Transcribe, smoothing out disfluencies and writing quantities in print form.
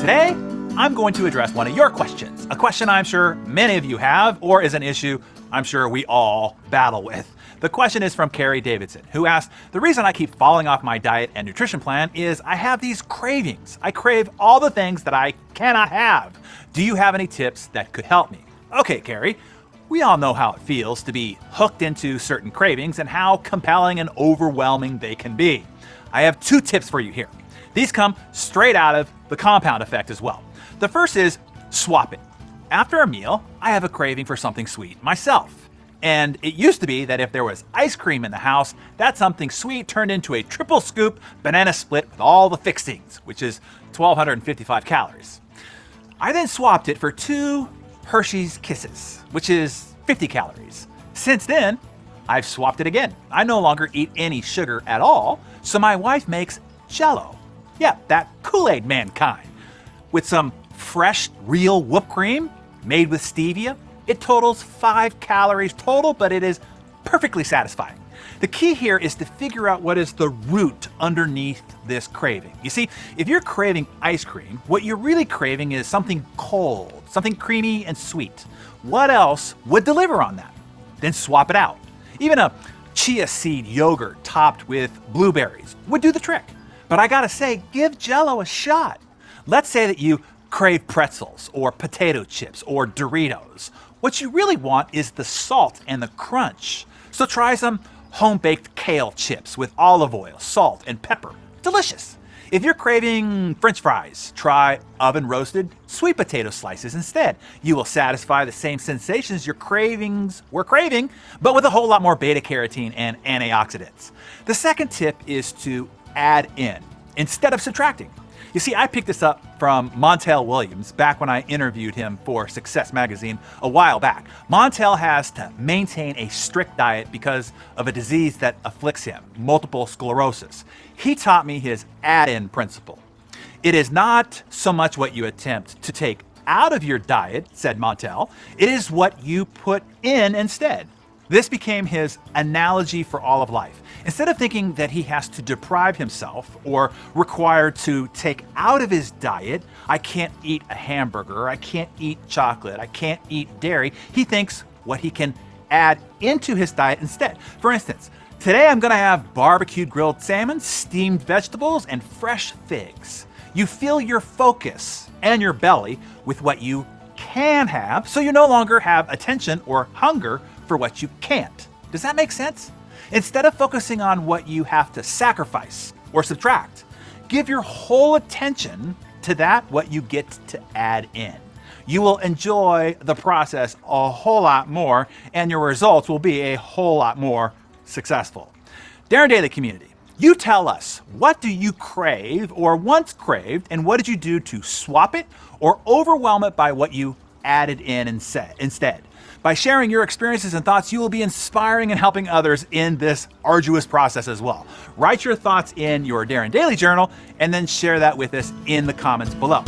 Today, I'm going to address one of your questions, a question I'm sure many of you have, or is an issue I'm sure we all battle with. The question is from Carrie Davidson, who asked, the reason I keep falling off my diet and nutrition plan is I have these cravings. I crave all the things that I cannot have. Do you have any tips that could help me? Okay, Carrie, we all know how it feels to be hooked into certain cravings and how compelling and overwhelming they can be. I have 2 tips for you here. These come straight out of the compound effect as well. The first is swap it. After a meal, I have a craving for something sweet myself. And it used to be that if there was ice cream in the house, that something sweet turned into a triple scoop banana split with all the fixings, which is 1,255 calories. I then swapped it for 2 Hershey's Kisses, which is 50 calories. Since then, I've swapped it again. I no longer eat any sugar at all, so my wife makes Jell-O. Yeah, that Kool-Aid man kind. With some fresh, real whipped cream made with stevia, it totals 5 calories total, but it is perfectly satisfying. The key here is to figure out what is the root underneath this craving. You see, if you're craving ice cream, what you're really craving is something cold, something creamy and sweet. What else would deliver on that? Then swap it out. Even a chia seed yogurt topped with blueberries would do the trick. But I gotta say, give Jell-O a shot. Let's say that you crave pretzels or potato chips or Doritos. What you really want is the salt and the crunch. So try some home-baked kale chips with olive oil, salt, and pepper. Delicious. If you're craving French fries, try oven-roasted sweet potato slices instead. You will satisfy the same sensations your cravings were craving, but with a whole lot more beta-carotene and antioxidants. The second tip is to add in instead of subtracting. You see, I picked this up from Montel Williams back when I interviewed him for Success Magazine a while back. Montel has to maintain a strict diet because of a disease that afflicts him, multiple sclerosis. He taught me his add-in principle. It is not so much what you attempt to take out of your diet, said Montel, it is what you put in instead. This became his analogy for all of life. Instead of thinking that he has to deprive himself or required to take out of his diet, I can't eat a hamburger, I can't eat chocolate, I can't eat dairy, he thinks what he can add into his diet instead. For instance, today I'm gonna have barbecued grilled salmon, steamed vegetables, and fresh figs. You fill your focus and your belly with what you can have, so you no longer have attention or hunger for what you can't. Does that make sense? Instead of focusing on what you have to sacrifice or subtract, give your whole attention to that what you get to add in. You will enjoy the process a whole lot more, and your results will be a whole lot more successful. Darren Daily community, you tell us, what do you crave or once craved, and what did you do to swap it or overwhelm it by what you added in instead? By sharing your experiences and thoughts, you will be inspiring and helping others in this arduous process as well. Write your thoughts in your Darren Daily Journal and then share that with us in the comments below.